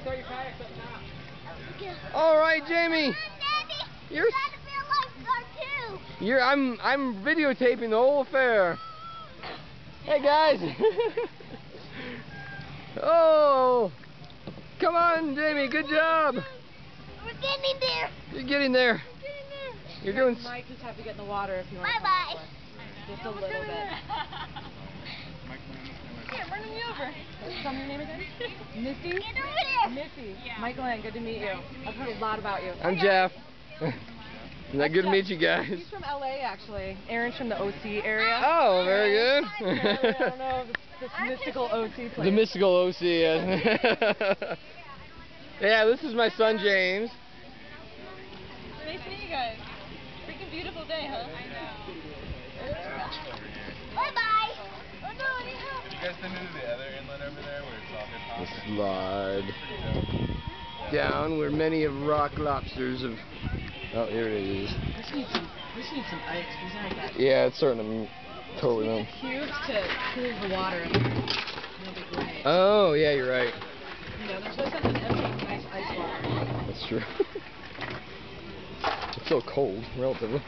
throw your kayaks up top. All right, Jamie. You're to be a lifeguard too. I'm videotaping the whole affair. Hey guys. Oh, come on, Jamie. Good job. We're getting there. You're getting there. You're doing. You might just have to get in the water if you want. Bye bye. Just a little bit. Here, I'm running you over. Tell me your name again. Misty? Get over there. Missy. Yeah. Michael Ann, good to meet you. I've heard a lot about you. I'm Jeff. Good to meet you guys. He's from LA actually. Aaron's from the OC area. Oh, very good. I don't know, this mystical OC place. The mystical OC, yes. Yeah, this is my son James. Nice to meet you guys. Freaking beautiful day, huh? I know. Bye bye. Have you guys been into the other inlet over there where it's all hip hop? The slide down where many of rock lobsters have. Oh, here it is. This needs some ice. These aren't that Yeah, it's starting to totally numb. cubes to cool the water. No big way. Oh, yeah, you're right. You know, there's always something empty, nice ice water. That's true. It's so cold, relatively.